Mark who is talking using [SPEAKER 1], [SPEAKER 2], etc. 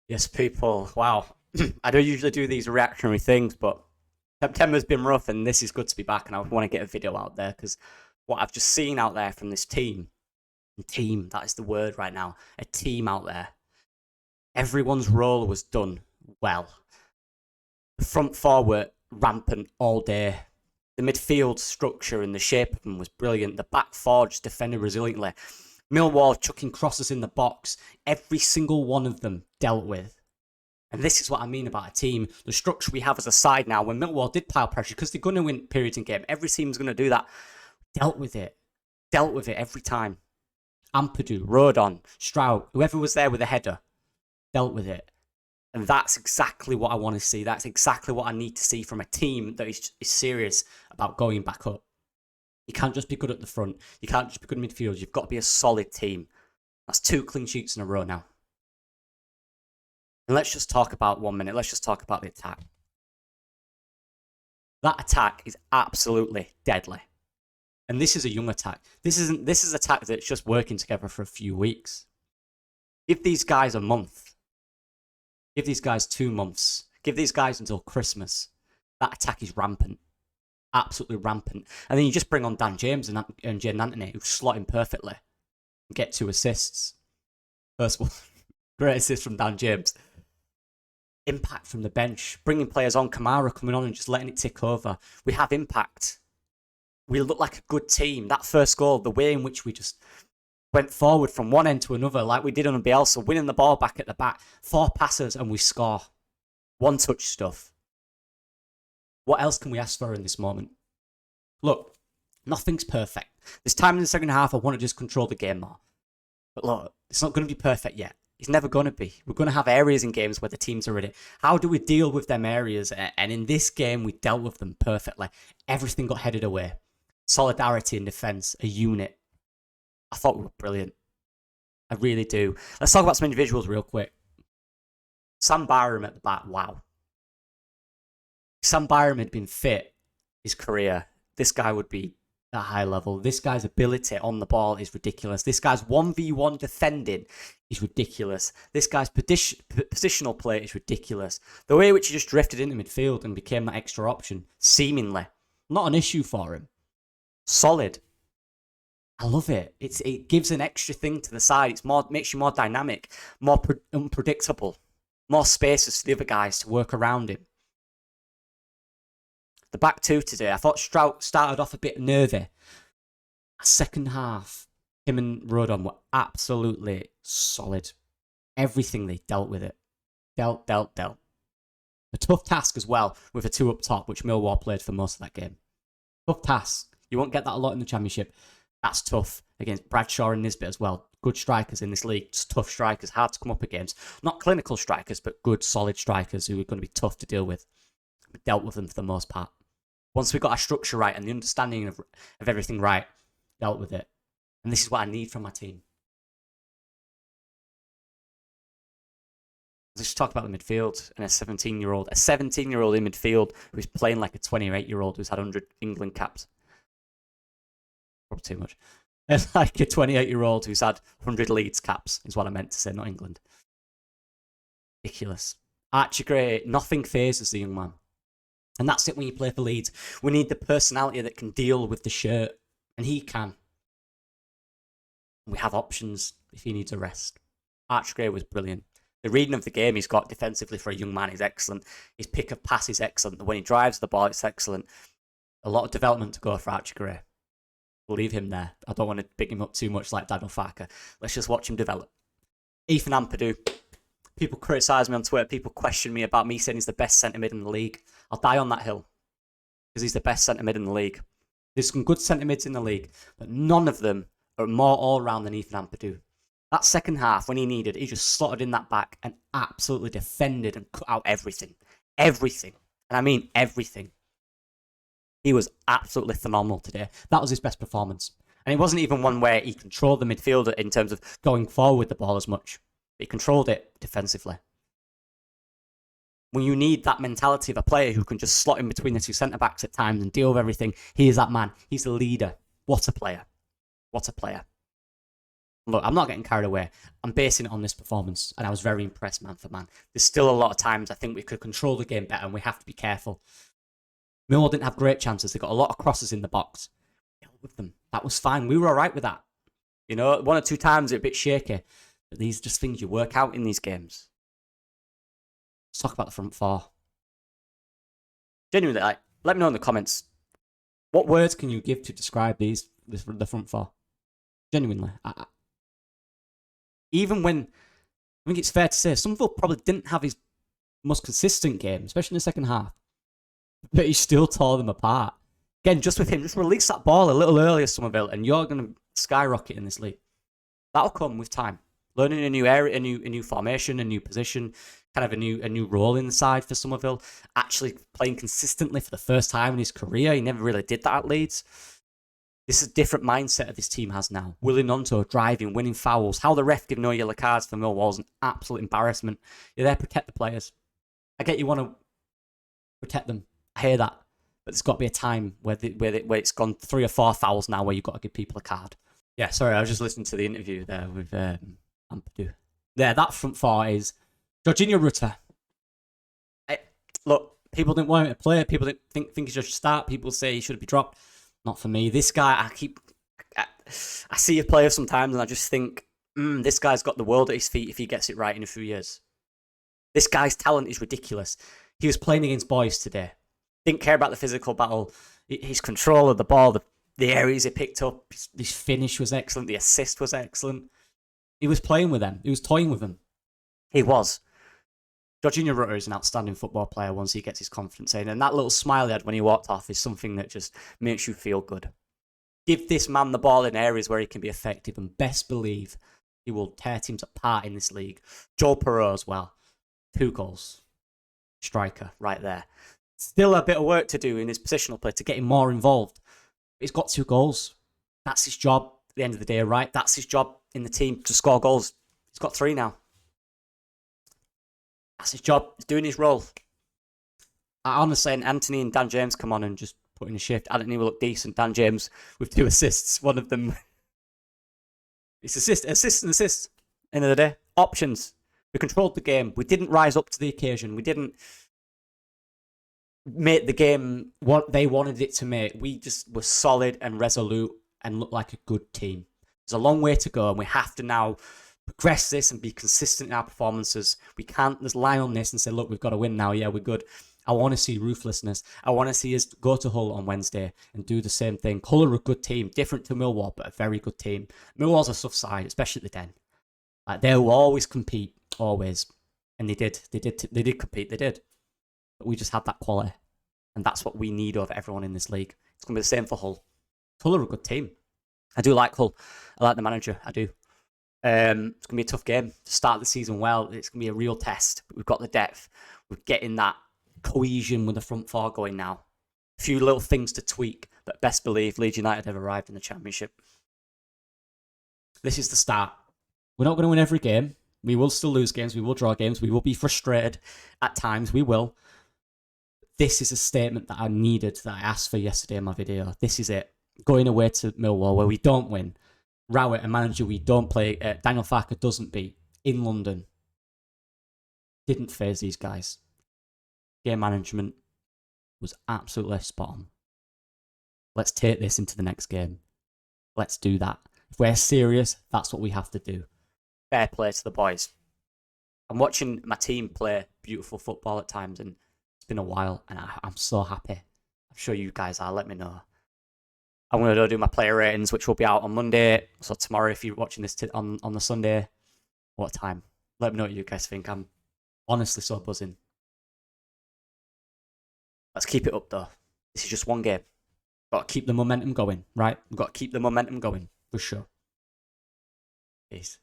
[SPEAKER 1] Yes, people. Wow. I don't usually do these reactionary things, but September's been rough, and this is good to be back. And I want to get a video out there because what I've just seen out there from this team, that is the word right now, a team out there. Everyone's role was done well. The front four were rampant all day. The midfield structure and the shape of them was brilliant. The back four just defended resiliently. Millwall chucking crosses in the box. Every single one of them dealt with. And this is what I mean about a team. The structure we have as a side now, when Millwall did pile pressure, because they're going to win periods in game, every team's going to do that. Dealt with it. Dealt with it every time. Ampadu, Rodon, Stroud, whoever was there with a header, dealt with it. And that's exactly what I want to see. That's exactly what I need to see from a team that is serious about going back up. You can't just be good at the front. You can't just be good in midfield. You've got to be a solid team. That's 2 clean sheets in a row now. And let's just talk about 1 minute. Let's just talk about the attack. That attack is absolutely deadly. And this is a young attack. This is an attack that's just working together for a few weeks. Give these guys a month. Give these guys 2 months. Give these guys until Christmas. That attack is rampant. Absolutely rampant. And then you just bring on Dan James and Jaden Anthony, who slot in perfectly. And get 2 assists. First one, great assist from Dan James. Impact from the bench. Bringing players on. Kamara coming on and just letting it tick over. We have impact. We look like a good team. That first goal, the way in which we just went forward from one end to another like we did on Bielsa, winning the ball back at the back. 4 passes and we score. 1-touch stuff. What else can we ask for in this moment? Look, nothing's perfect. This time in the second half, I want to just control the game more. But look, it's not going to be perfect yet. It's never going to be. We're going to have areas in games where the teams are in it. How do we deal with them areas? And in this game, we dealt with them perfectly. Everything got headed away. Solidarity in defence, a unit. I thought we were brilliant. I really do. Let's talk about some individuals real quick. Sam Byram at the back, wow. Sam Byram had been fit his career. This guy would be at a high level. This guy's ability on the ball is ridiculous. This guy's 1v1 defending is ridiculous. This guy's positional play is ridiculous. The way in which he just drifted into midfield and became that extra option, seemingly, not an issue for him. Solid. I love it. It gives an extra thing to the side. It's more, makes you more dynamic, more unpredictable, more spaces for the other guys to work around him. The back 2 today, I thought Stroud started off a bit nervy. Second half, him and Rodon were absolutely solid. Everything they dealt with it. Dealt. A tough task as well with a 2 up top, which Millwall played for most of that game. Tough task. You won't get that a lot in the Championship. That's tough against Bradshaw and Nisbet as well. Good strikers in this league. Just tough strikers. Hard to come up against. Not clinical strikers, but good, solid strikers who are going to be tough to deal with. We dealt with them for the most part. Once we got our structure right and the understanding of everything right, dealt with it. And this is what I need from my team. Let's talk about the midfield and a 17-year-old. A 17-year-old in midfield who's playing like a 28-year-old who's had 100 England caps. Probably too much. And like a 28-year-old who's had 100 Leeds caps is what I meant to say, not England. Ridiculous. Archie Gray, nothing phases the young man. And that's it when you play for Leeds. We need the personality that can deal with the shirt. And he can. We have options if he needs a rest. Archie Gray was brilliant. The reading of the game he's got defensively for a young man is excellent. His pick of pass is excellent. When he drives the ball, it's excellent. A lot of development to go for Archie Gray. We'll leave him there. I don't want to pick him up too much like Daniel Farker. Let's just watch him develop. Ethan Ampadu. People criticise me on Twitter. People question me about me saying he's the best centre-mid in the league. I'll die on that hill. Because he's the best centre-mid in the league. There's some good centre-mids in the league. But none of them are more all-round than Ethan Ampadu. That second half, when he needed, he just slotted in that back and absolutely defended and cut out everything. Everything. And I mean everything. He was absolutely phenomenal today. That was his best performance. And it wasn't even one where he controlled the midfield in terms of going forward with the ball as much. He controlled it defensively. When you need that mentality of a player who can just slot in between the 2 centre-backs at times and deal with everything, he is that man. He's the leader. What a player. What a player. Look, I'm not getting carried away. I'm basing it on this performance, and I was very impressed man for man. There's still a lot of times I think we could control the game better, and we have to be careful. Millwall didn't have great chances. They got a lot of crosses in the box. With them, that was fine. We were all right with that. You know, 1 or 2 times it a bit shaky, but these are just things you work out in these games. Let's talk about the front four. Genuinely, like, let me know in the comments. What words can you give to describe the front four? Genuinely, even when I think it's fair to say Somerville probably didn't have his most consistent game, especially in the second half, but he still tore them apart. Again, just with him, just release that ball a little earlier, Somerville, and you're going to skyrocket in this league. That'll come with time. Learning a new area, a new formation, a new position, kind of a new role in the side for Somerville. Actually playing consistently for the first time in his career. He never really did that at Leeds. This is a different mindset that this team has now. Willing onto driving, winning fouls. How the ref give no yellow cards for Millwall is an absolute embarrassment. You're there to protect the players. I get you want to protect them. I hear that. But there's got to be a time where it's gone 3 or 4 fouls now where you've got to give people a card. Yeah, sorry, I was just listening to the interview there with Ampadu. There, that front four is Jorginho Rutter. Look, people didn't want him to play. People didn't think he should start. People say he should be dropped. Not for me. This guy, I see a player sometimes and I just think, this guy's got the world at his feet if he gets it right in a few years. This guy's talent is ridiculous. He was playing against boys today. Didn't care about the physical battle. His control of the ball, the areas he picked up, his finish was excellent. The assist was excellent. He was playing with them. He was toying with them. He was. Jorginho Rutter is an outstanding football player once he gets his confidence in. And that little smile he had when he walked off is something that just makes you feel good. Give this man the ball in areas where he can be effective and best believe he will tear teams apart in this league. Joel Perreault as well. 2 goals. Striker right there. Still a bit of work to do in his positional play to get him more involved. He's got 2 goals. That's his job at the end of the day, right? That's his job in the team to score goals. He's got 3 now. That's his job. He's doing his role. Honestly, and Anthony and Dan James come on and just put in a shift. Anthony will look decent. Dan James with 2 assists. One of them. It's assist and assist. End of the day. Options. We controlled the game. We didn't rise up to the occasion. We didn't make the game what they wanted it to make. We just were solid and resolute and looked like a good team. There's a long way to go, and we have to now progress this and be consistent in our performances. We can't just lie on this and say, look, we've got to win now. Yeah, we're good. I want to see ruthlessness. I want to see us go to Hull on Wednesday and do the same thing. Hull are a good team, different to Millwall, but a very good team. Millwall's a tough side, especially at the Den. Like, they will always compete, always. And they did compete, they did. But we just had that quality. And that's what we need of everyone in this league. It's going to be the same for Hull. Hull are a good team. I do like Hull. I like the manager. I do. It's going to be a tough game to start the season well. It's going to be a real test. But we've got the depth. We're getting that cohesion with the front four going now. A few little things to tweak, but best believe Leeds United have arrived in the Championship. This is the start. We're not going to win every game. We will still lose games. We will draw games. We will be frustrated at times. We will. This is a statement that I needed, that I asked for yesterday in my video. This is it. Going away to Millwall where we don't win. Rowett, a manager we don't play, Daniel Farker doesn't beat in London. Didn't faze these guys. Game management was absolutely spot on. Let's take this into the next game. Let's do that. If we're serious, that's what we have to do. Fair play to the boys. I'm watching my team play beautiful football at times, and it's been a while, and I'm so happy. I'm sure you guys are. Let me know. I'm going to go do my player ratings, which will be out on Monday. So tomorrow, if you're watching this on the Sunday, what time? Let me know what you guys think. I'm honestly so buzzing. Let's keep it up, though. This is just one game. Got to keep the momentum going, right? We've got to keep the momentum going, for sure. Peace.